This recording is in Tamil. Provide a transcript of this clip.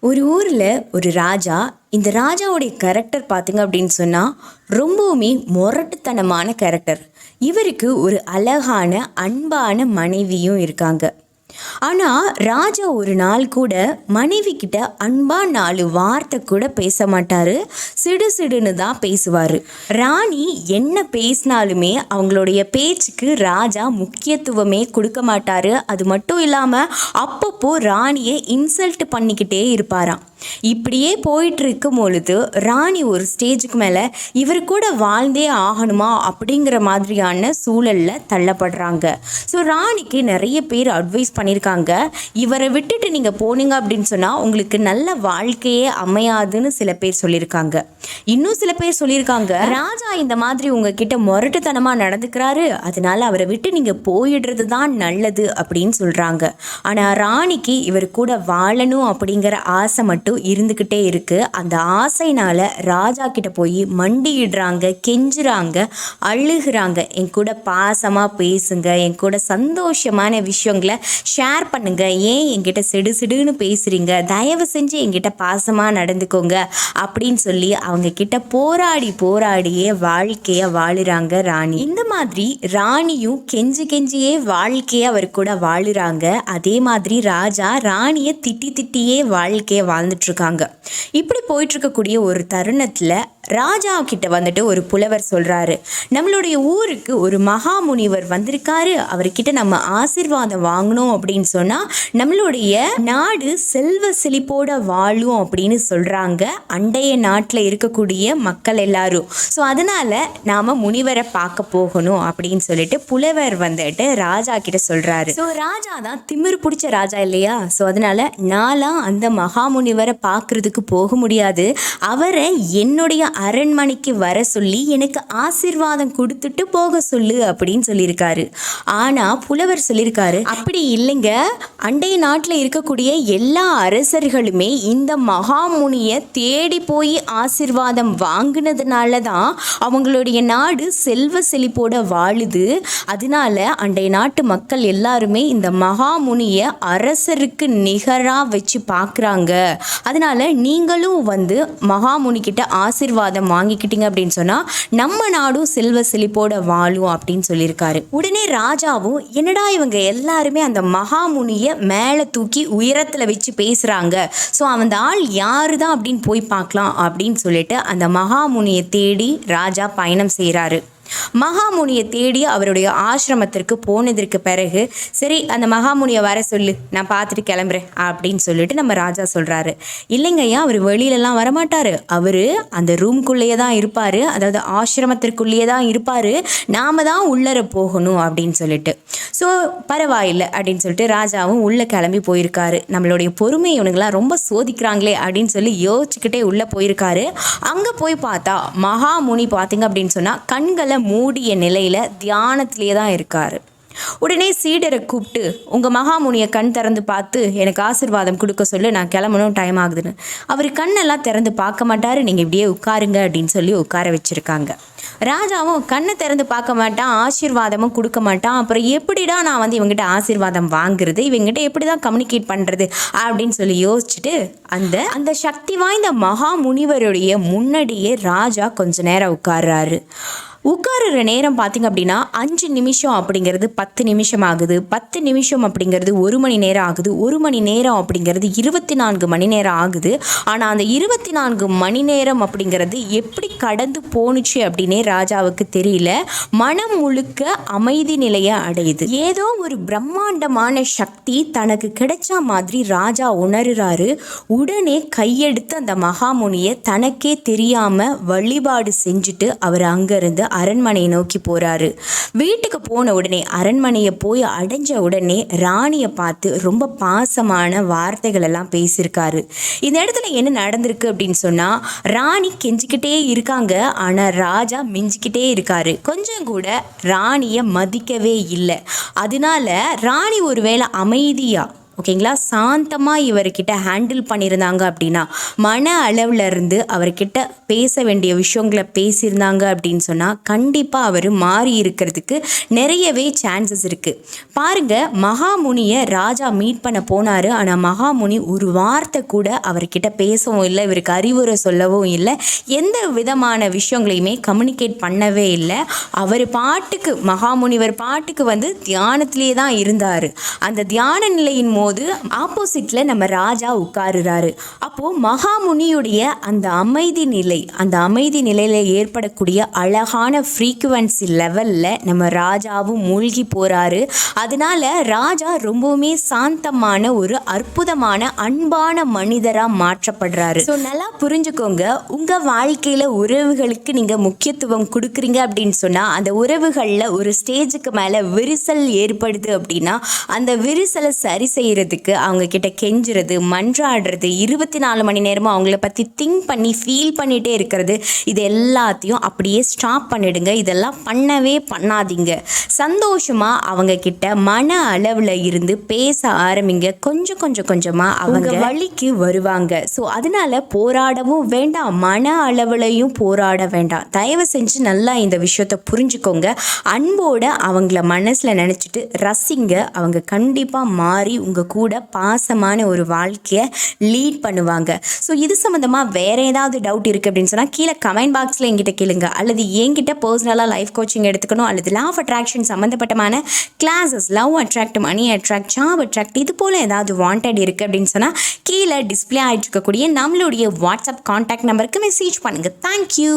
ஒரு ஊரில் ஒரு ராஜா. இந்த ராஜாவுடைய கேரக்டர் பார்த்தீங்க அப்படின்னு சொன்னால் ரொம்பவுமே முரட்டுத்தனமான கேரக்டர். இவருக்கு ஒரு அழகான அன்பான மனைவியும் இருக்காங்க. ஆனால் ராஜா ஒரு நாள் கூட மனைவி கிட்ட அன்பா 4 வார்த்தை கூட பேச மாட்டார். சிடுசிடுன்னு தான் பேசுவார். ராணி என்ன பேசினாலுமே அவங்களுடைய பேச்சுக்கு ராஜா முக்கியத்துவமே கொடுக்க மாட்டார். அது மட்டும் இல்லாமல் அப்பப்போ ராணியை இன்சல்ட் பண்ணிக்கிட்டே இருப்பாராம். இப்படியே போயிட்டு இருக்கும் பொழுது ராணி ஒரு ஸ்டேஜுக்கு மேலே இவர் கூட வாழ்ந்தே ஆகணுமா அப்படிங்கிற மாதிரியான சூழலில் தள்ளப்படுறாங்க. ஸோ ராணிக்கு நிறைய பேர் அட்வைஸ் பண்ணியிருக்காங்க, இவரை விட்டுட்டு நீங்கள் போனீங்க அப்படின்னு சொன்னால் உங்களுக்கு நல்ல வாழ்க்கையே அமையாதுன்னு சில பேர் சொல்லியிருக்காங்க. இன்னும் சில பேர் சொல்லியிருக்காங்க, ராஜா இந்த மாதிரி உங்ககிட்ட முரட்டுத்தனமாக நடந்துக்கிறாரு, அதனால அவரை விட்டு நீங்கள் போயிடுறது தான் நல்லது அப்படின்னு சொல்கிறாங்க. ஆனால் ராணிக்கு இவர் கூட வாழணும் அப்படிங்கிற ஆசை மட்டும் இருந்துக்கிட்டே இருக்கு. அந்த ஆசைனால ராஜா கிட்ட போய் மண்டியிடுறாங்க, கெஞ்சுறாங்க, அழுகுறாங்க. என் கூட பாசமா பேசுங்க, என் கூட சந்தோஷமான விஷயங்களை ஷேர் பண்ணுங்க, ஏன் என்கிட்ட சிடுசிடுன்னு பேசுறீங்க, தயவு செஞ்சு என்கிட்ட பாசமா நடந்துக்கோங்க அப்படின்னு சொல்லி அவங்க கிட்ட போராடியே வாழ்க்கைய வாழுறாங்க ராணி. இந்த மாதிரி ராணியும் கெஞ்சியே வாழ்க்கைய அவர் கூட வாழுறாங்க. அதே மாதிரி ராஜா ராணியை திட்டியே வாழ்க்கைய வாழ்ந்துட்டு இருக்காங்க. இப்படி போயிட்டு இருக்கக்கூடிய ஒரு தருணத்துல ராஜா கிட்ட வந்துட்டு ஒரு புலவர் சொல்றாரு, நம்மளுடைய ஊருக்கு ஒரு மகா முனிவர் வந்திருக்காரு, அவர்கிட்ட நம்ம ஆசீர்வாதம் வாங்கணும் அப்படின்னு சொன்னா நம்மளுடைய நாடு செல்வ செழிப்போட வாழும் அப்படின்னு சொல்றாங்க அண்டைய நாட்டில் இருக்கக்கூடிய மக்கள் எல்லாரும். ஸோ அதனால நாம முனிவரை பார்க்க போகணும் அப்படின்னு சொல்லிட்டு புலவர் வந்துட்டு ராஜா கிட்ட சொல்றாரு. ஸோ ராஜா தான் திமிரு பிடிச்ச ராஜா இல்லையா? ஸோ அதனால நான்லாம் அந்த மகா முனிவரை பார்க்கறதுக்கு போக முடியாது, அவரை என்னுடைய அரண்மனைக்கு வர சொல்லி எனக்கு ஆசீர்வாதம் கொடுத்துட்டு போக சொல்லு அப்படின்னு சொல்லியிருக்காரு. ஆனா புலவர் சொல்லியிருக்காரு, அப்படி இல்லைங்க, அண்டை நாட்டில் இருக்கக்கூடிய எல்லா அரசர்களுமே இந்த மகாமுனியை தேடி போய் ஆசீர்வாதம் வாங்கினதுனால தான் அவங்களுடைய நாடு செல்வ செழிப்போட வாழுது. அதனால அண்டை நாட்டு மக்கள் எல்லாருமே இந்த மகாமுனியை அரசருக்கு நிகராக வச்சு பார்க்குறாங்க. அதனால நீங்களும் வந்து மகாமுனி கிட்ட ஆசீர்வாதம் வாங்கிக்கிட்டீங்க அப்படின்னு சொன்னா நம்ம நாடும் செல்வ செழிப்போட வாழும் அப்படின்னு சொல்லியிருக்காரு. உடனே ராஜாவும், என்னடா இவங்க எல்லாருமே அந்த மகாமுனிய மேலே தூக்கி உயரத்துல வச்சு பேசுறாங்க, ஸோ அந்த ஆள் யாரு தான் அப்படின்னு போய் பார்க்கலாம் அப்படின்னு சொல்லிட்டு அந்த மகாமுனியை தேடி ராஜா பயணம் செய்கிறாரு. மகாமுனியை தேடி அவருடைய ஆசிரமத்திற்கு போனதற்கு பிறகு, சரி அந்த மகாமுனியை வர சொல்லு, நான் பார்த்துட்டு கிளம்புறேன் அப்படின்னு சொல்லிட்டு நம்ம ராஜா சொல்றாரு. இல்லைங்கய்யா, அவர் வெளியிலலாம் வரமாட்டாரு, அவரு அந்த ரூம்குள்ளேயே தான் இருப்பாரு, அதாவது ஆசிரமத்திற்குள்ளேயே தான் இருப்பாரு, நாம தான் உள்ளர போகணும் அப்படின்னு சொல்லிட்டு. ஸோ பரவாயில்லை அப்படின்னு சொல்லிட்டு ராஜாவும் உள்ள கிளம்பி போயிருக்காரு. நம்மளுடைய பொறுமை இவனுங்களாம் ரொம்ப சோதிக்கிறாங்களே அப்படின்னு சொல்லி யோசிச்சுக்கிட்டே உள்ள போயிருக்காரு. அங்கே போய் பார்த்தா மகாமுனி பார்த்தீங்க அப்படின்னு சொன்னால் கண்களை மூடிய நிலையில தியானத்திலே தான் இருக்காரு. உடனே சீடரை கூப்பிட்டு, உங்கள் மகாமுனியை கண் திறந்து பார்த்து எனக்கு ஆசீர்வாதம் கொடுக்க சொல்லு, நான் கிளம்பணும், டைம் ஆகுதுன்னு. அவர் கண்ணெல்லாம் திறந்து பார்க்க மாட்டார், நீங்கள் இப்படியே உட்காருங்க அப்படின்னு சொல்லி உட்கார வச்சுருக்காங்க. ராஜாவும் கண்ணை திறந்து பார்க்க மாட்டான், ஆசீர்வாதமும் கொடுக்க மாட்டான், அப்புறம் எப்படிடா நான் வந்து இவங்ககிட்ட ஆசீர்வாதம் வாங்குறது, இவங்ககிட்ட எப்படி தான் கம்யூனிகேட் பண்ணுறது அப்படின்னு சொல்லி யோசிச்சுட்டு அந்த சக்தி வாய்ந்த மகா முனிவருடைய முன்னாடியே ராஜா கொஞ்ச நேரம் உட்கார்றாரு. உட்காருற நேரம் பார்த்திங்க அப்படின்னா 5 நிமிஷம் அப்படிங்கிறது 10 நிமிஷம் ஆகுது, 10 நிமிஷம் அப்படிங்கிறது 1 மணி நேரம் ஆகுது, 1 மணி நேரம் அப்படிங்கிறது 24 மணி நேரம் ஆகுது. ஆனால் அந்த 24 மணி நேரம் அப்படிங்கிறது எப்படி கடந்து போணுச்சு அப்படின்னே ராஜாவுக்கு தெரியல. மனம் முழுக்க அமைதி நிலையை அடையுது. ஏதோ ஒரு பிரம்மாண்டமான சக்தி தனக்கு கிடைச்ச மாதிரி ராஜா உணர்றாரு. உடனே கையெடுத்து அந்த மகாமுனியை தனக்கே தெரியாம வழிபாடு செஞ்சுட்டு அவர் அங்கிருந்து அரண்மனையை நோக்கி போறாரு. வீட்டுக்கு போன உடனே அரண்மனையை போய் அடைஞ்ச உடனே ராணியை பார்த்து ரொம்ப பாசமான வார்த்தைகள் எல்லாம் பேசியிருக்காரு. இந்த இடத்துல என்ன நடந்திருக்கு அப்படின்னு சொன்னா, ராணி கெஞ்சிக்கிட்டே இருக்காங்க, ஆனா ராஜா மிஞ்சிக்கிட்டே இருக்காரு. கொஞ்சம் கூட ராணியை மதிக்கவே இல்லை. அதனால ராணி ஒருவேளை அமைதியா ஓகேங்களா, சாந்தமாக இவர்கிட்ட ஹேண்டில் பண்ணியிருந்தாங்க அப்படின்னா, மன அளவில் இருந்து அவர்கிட்ட பேச வேண்டிய விஷயங்களை பேசியிருந்தாங்க அப்படின்னு சொன்னால் கண்டிப்பாக அவர் மாறி இருக்கிறதுக்கு நிறையவே சான்சஸ் இருக்குது. பாருங்கள், மகாமுனியை ராஜா மீட் பண்ண போனார். ஆனால் மகாமுனி ஒரு வார்த்தை கூட அவர்கிட்ட பேசவும் இல்லை, இவருக்கு அறிவுரை சொல்லவும் இல்லை, எந்த விதமான விஷயங்களையுமே கம்யூனிகேட் பண்ணவே இல்லை. அவர் பாட்டுக்கு மகாமுனிவர் பாட்டுக்கு தியானத்திலே தான் இருந்தார். அந்த தியான நிலையின் போது ஆப்போசிட்டில் நம்ம ராஜா உட்காருறாரு. அப்போது மகாமுனியுடைய அந்த அமைதி நிலையில் ஏற்படக்கூடிய அழகான ஃப்ரீக்குவன்சி லெவலில் நம்ம ராஜாவும் மூழ்கி போகிறாரு. அதனால ராஜா ரொம்பவுமே சாந்தமான ஒரு அற்புதமான அன்பான மனிதராக மாற்றப்படுறாரு. ஸோ நல்லா புரிஞ்சுக்கோங்க, உங்கள் வாழ்க்கையில் உறவுகளுக்கு நீங்கள் முக்கியத்துவம் கொடுக்குறீங்க அப்படின்னு சொன்னால் அந்த உறவுகளில் ஒரு ஸ்டேஜுக்கு மேலே விரிசல் ஏற்படுது அப்படின்னா அந்த விரிசலை சரி செய்கிறதுக்கு அவங்க கிட்ட கெஞ்சுறது, மன்றாடுறது, 24 மணி நேரமும் அவங்கள பற்றி திங்க் பண்ணி ஃபீல் பண்ணிகிட்டே இருக்கிறது, இது எல்லாத்தையும் அப்படியே ஸ்டாப் பண்ணிடுங்க. இதெல்லாம் பண்ணவே பண்ணாதீங்க. சந்தோஷமாக அவங்க கிட்ட மன அளவில் இருந்து பேச ஆரம்பிங்க. கொஞ்சமாக அவங்க வழிக்கு வருவாங்க. ஸோ அதனால போராடவும் வேண்டாம், மன அளவுலையும் போராட வேண்டாம். தயவு செஞ்சு நல்லா இந்த விஷயத்தை புரிஞ்சுக்கோங்க. அன்போட அவங்கள மனசில் நினச்சிட்டு ரசிங்க. அவங்க கண்டிப்பாக மாறி உங்கள் கூட பாசமான ஒரு வாழ்க்கையை லீட் பண்ணுவாங்க. ஸோ இது சம்மந்தமாக வேறு ஏதாவது டவுட் இருக்குது அப்படின்னு சொன்னால் கீழே கமெண்ட் பாக்ஸில் என்கிட்ட கேளுங்க. அல்லது என்கிட்ட பர்சனலாக லைஃப் கோச்சிங் எடுத்துக்கணும், அல்லது லா ஆஃப் அட்ராக்ஷன் சம்மந்தப்பட்டமான classes, love attract, money attract, job attract, இது போல் ஏதாவது வாண்டட் இருக்குது அப்படின்னு சொன்னால் கீழே டிஸ்பிளே ஆகிட்டு இருக்கக்கூடிய நம்மளுடைய வாட்ஸ்அப் கான்டாக்ட் நம்பருக்கு மெசேஜ் பண்ணுங்கள். தேங்க்யூ.